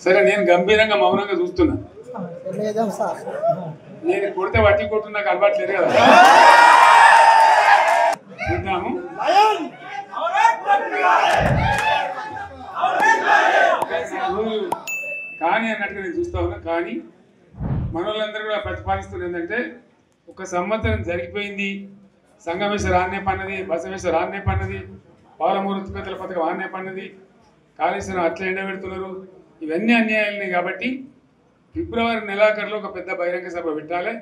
సరే నేను గంభీరంగా మౌనంగా చూస్తున్నా. నేను కొడితే వట్టి కొట్టు నాకు అలవాట్లేదు కదా. చూద్దాము. కానీ అన్నట్టుగా నేను చూస్తా ఉన్నా. కానీ మన వాళ్ళందరూ కూడా ప్రతిపాదిస్తున్నారు ఏంటంటే, ఒక సంవత్సరం జరిగిపోయింది, సంగమేశ్వర ఆన్నే పన్నది, బసవేశ్వర ఆన్నే పన్నది, పాలమూరు ఉత్పత్తుల పథకం ఆన్నే పన్నది, కాళేశ్వరం అట్లా ఎండబెడుతున్నారు, ఇవన్నీ అన్యాయాలని. కాబట్టి ఫిబ్రవరి నెలాఖరులో ఒక పెద్ద బహిరంగ సభ పెట్టాలి,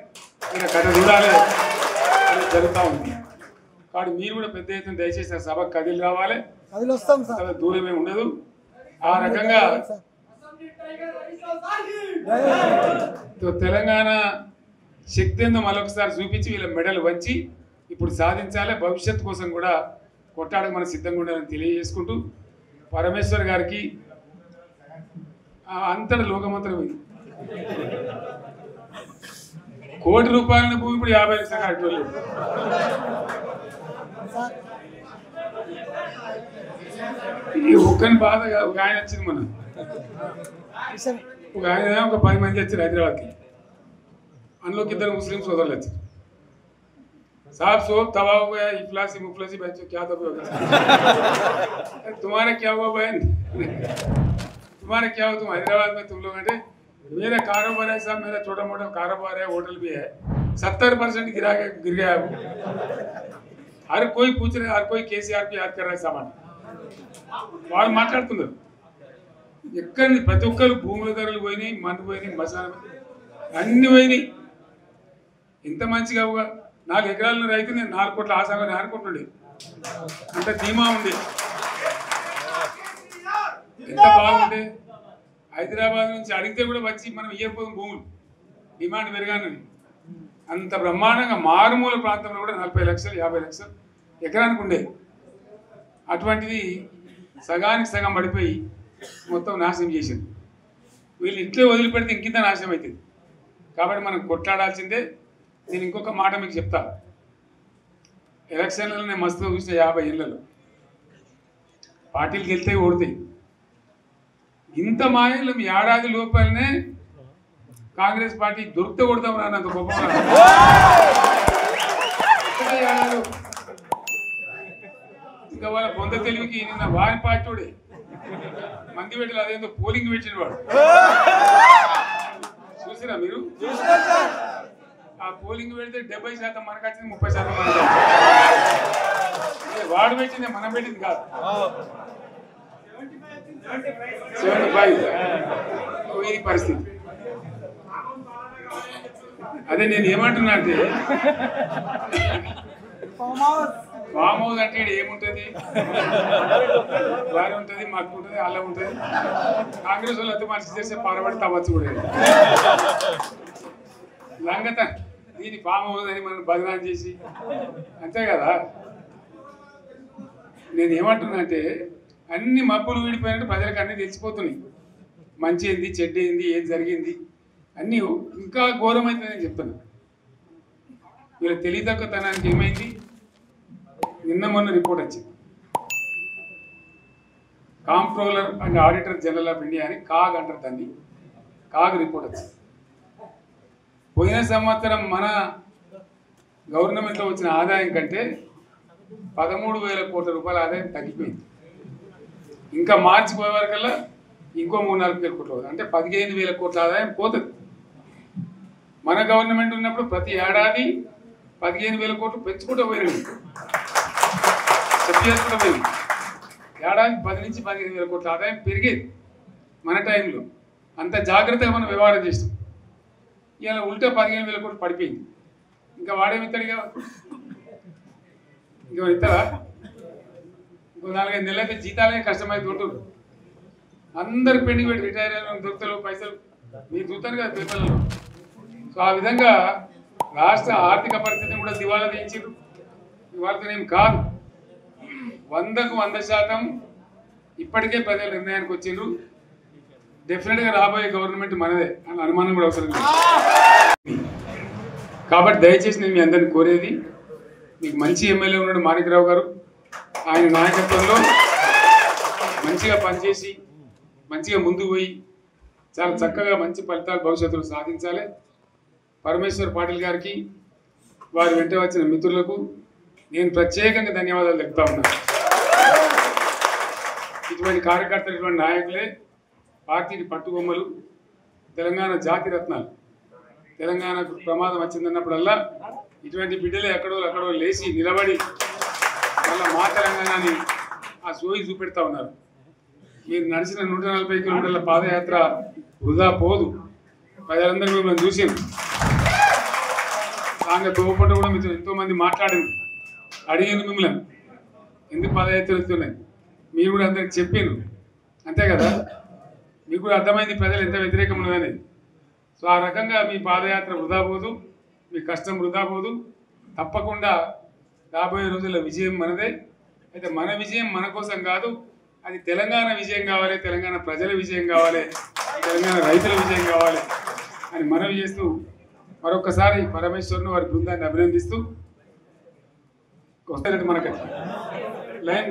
ఇలా కథ చూడాలి జరుగుతూ ఉంది. కాబట్టి మీరు కూడా పెద్ద ఎత్తున దయచేసి ఆ సభకు కదిలి రావాలి, దూరమే ఉండదు. ఆ రకంగా తెలంగాణ శక్తి ఏందో మరొకసారి చూపించి వీళ్ళ మెడలు వంచి ఇప్పుడు సాధించాలి. భవిష్యత్తు కోసం కూడా కొట్టాడకు మనం సిద్ధంగా ఉండాలని తెలియజేసుకుంటూ, పరమేశ్వర్ గారికి అంతటి లోకమంత్రమైంది. ₹1,00,00,000 భూమి ఇప్పుడు 50 లక్షలు కట్టలేదు. ఈ ఒక్కని బాధ ఒక ఆయన వచ్చింది, మన ఒక ఆయన ఒక 10 మంది వచ్చారు హైదరాబాద్కి. అందులోకి 2 ముస్లిం సోదరులు వచ్చారు. साहब सोब तबाह हो गया, इफलासी मुफलसी बच्चों क्या दबे हो गया, तुम्हारा क्या हुआ बहन, तुम्हारा क्या हुआ, तुम हैदराबाद में तुम लोग हैं, मेरा कारोबार है साहब, मेरा छोटा मोटा कारोबार है, होटल भी है, 70% गिर गया है। हर कोई पूछ रहे, हर कोई केसीआर की याद कर रहा है सामान వాళ్ళు మాట్లాడుతున్నారు. ఎక్కడ ప్రతి ఒక్కరు భూముల ధరలు పోయినాయి, మందు పోయినాయి, మసాలా అన్ని పోయినాయి. ఎంత మంచిగా 4 ఎకరాల రైతు నేను 4 కోట్ల ఆశాగా అనుకుంటుండే, అంత ధీమా ఉంది, ఎంత బాగుండే. హైదరాబాద్ నుంచి అడిగితే కూడా వచ్చి మనం ఇయ్యకపోదు భూములు, డిమాండ్ పెరగానని. అంత బ్రహ్మాండంగా మారుమూల ప్రాంతంలో కూడా 40 లక్షలు 50 లక్షలు ఎకరానికి ఉండే. అటువంటిది సగానికి సగం పడిపోయి మొత్తం నాశనం చేసింది. వీళ్ళు ఇంట్లో వదిలిపెడితే ఇంకింత నాశనం అవుతుంది. కాబట్టి మనం కొట్లాడాల్సిందే. నేను ఇంకొక మాట మీకు చెప్తా. ఎలక్షన్లలో నేను మస్తుగా చూసిన 50 ఏళ్ళలో పార్టీలు గెలితే ఓడితాయి. ఇంత మాయలు ఏడాది లోపలనే కాంగ్రెస్ పార్టీ దొరికితే కొడతాం రానంత గొప్పగా. ఇంకా వాళ్ళ పొంద తెలివికి నిన్న వారి పార్టీ మంది పెట్టాలి, అదేందో పోలింగ్ పెట్టిన వాడు చూసిరా మీరు. ఆ పోలింగ్ పెడితే 70% మనకు వచ్చింది, 30% మనకు. వాడు పెట్టింది మనం పెట్టింది కాదు. 75 ఇది పరిస్థితి. అదే నేను ఏమంటున్నా అంటే, ఫామ్ హౌస్ అంటే ఏముంటుంది, వారి ఉంటుంది, మాకు ఉంటుంది, అలా ఉంటుంది. కాంగ్రెస్ వాళ్ళు అయితే మనిషి చేస్తే పారబడి తవ్వచ్చు కూడా లంగత. దీన్ని ఫామ్ హౌస్ అని మనం బదనాలు చేసి అంతే కదా. నేను ఏమంటున్నా అంటే, అన్ని మబ్బులు వీడిపోయినట్టు ప్రజలకు అన్నీ తెలిసిపోతున్నాయి. మంచి ఏంది, చెడ్డ ఏంది, ఏం జరిగింది అన్నీ ఇంకా ఘోరమైతే నేను చెప్తున్నా. వీళ్ళ తెలివితక్కువతనానికి ఏమైంది, నిన్న మొన్న రిపోర్ట్ వచ్చింది. Comptroller and auditor general of India అని కాగ్ అంటారు దాన్ని. కాగ్ రిపోర్ట్ వచ్చింది. పోయిన సంవత్సరం మన గవర్నమెంట్లో వచ్చిన ఆదాయం కంటే 13,000 కోట్ల రూపాయల ఆదాయం తగ్గిపోయింది. ఇంకా మార్చి పోయే వరకల్లా ఇంకో 3-4 కోట్ల, అంటే 15,000 కోట్ల ఆదాయం పోతుంది. మన గవర్నమెంట్ ఉన్నప్పుడు ప్రతి ఏడాది 15,000 కోట్లు పెంచుకుంటూ పోయినాయి, చెప్పేసుకుంటూ పోయింది. ఏడాది 10 నుంచి 15,000 కోట్ల ఆదాయం పెరిగేది మన టైంలో. అంత జాగ్రత్తగా మనం వ్యవహారం చేస్తాం. ఇలా ఉల్టా 15,000 కోట్లు పడిపోయింది. ఇంకా వాడేమిస్తాడుగా, ఇంకో ఇస్తారా? ఇంకో 4-5 నెలలు అయితే జీతాలే కష్టమైతే ఉంటుంది. అందరు పెండింగ్ పెట్టి రిటైర్ అయిన దొరుకుతారు పైసలు, మీరు చూస్తారు కదా పేపర్లలో. సో ఆ విధంగా రాష్ట్ర ఆర్థిక పరిస్థితిని కూడా దివాలా తీయించారు. ఇవాళతోనేం కాదు, 100కు 100% ఇప్పటికే ప్రజల నిర్ణయానికి వచ్చిండ్రు. డెఫినెట్గా రాబోయే గవర్నమెంట్ మనదే అని అనుమానం కూడా అవసరం లేదు. కాబట్టి దయచేసి నేను మీ అందరిని కోరేది, మీకు మంచి ఎమ్మెల్యే ఉన్నాడు మాణిక్రావు గారు, ఆయన నాయకత్వంలో మంచిగా పనిచేసి మంచిగా ముందుకు పోయి చాలా చక్కగా మంచి ఫలితాలు భవిష్యత్తులో సాధించాలి. పరమేశ్వర్ పాటిల్ గారికి వారి వెంట వచ్చిన మిత్రులకు నేను ప్రత్యేకంగా ధన్యవాదాలు తెలుపుతా ఉన్నాను. ఇటువంటి కార్యకర్తలు, ఇటువంటి నాయకులే పార్టీకి పట్టుబొమ్మలు, తెలంగాణ జాతి రత్నాలు. తెలంగాణకు ప్రమాదం వచ్చిందన్నప్పుడల్లా ఇటువంటి బిడ్డలే ఎక్కడో లేచి నిలబడి మళ్ళీ మా తెలంగాణని ఆ సోయి చూపెడతా ఉన్నారు. మీరు నడిచిన 140 కిలోమీటర్ల పాదయాత్ర వృధా పోదు. ప్రజలందరూ మిమ్మల్ని చూసారు. సాంగ తోపట కూడా మీతో ఎంతోమంది మాట్లాడింది, అడిగాను మిమ్మల్ని ఎందుకు పాదయాత్ర వెళ్తున్నాయి, మీరు కూడా అందరికి చెప్పాను. అంతే కదా, మీకు కూడా అర్థమైంది ప్రజలు ఎంత వ్యతిరేకం ఉన్నదని. సో ఆ రకంగా మీ పాదయాత్ర వృధా పోదు, మీ కష్టం వృధా పోదు. తప్పకుండా రాబోయే రోజుల్లో విజయం మనదే. అయితే మన విజయం మన కోసం కాదు, అది తెలంగాణ విజయం కావాలి, తెలంగాణ ప్రజల విజయం కావాలి, తెలంగాణ రైతుల విజయం కావాలి అని మనవి చేస్తూ మరొకసారి పరమేశ్వర్ను వారి బృందాన్ని అభినందిస్తూ వస్తారంటే మనకి లైన్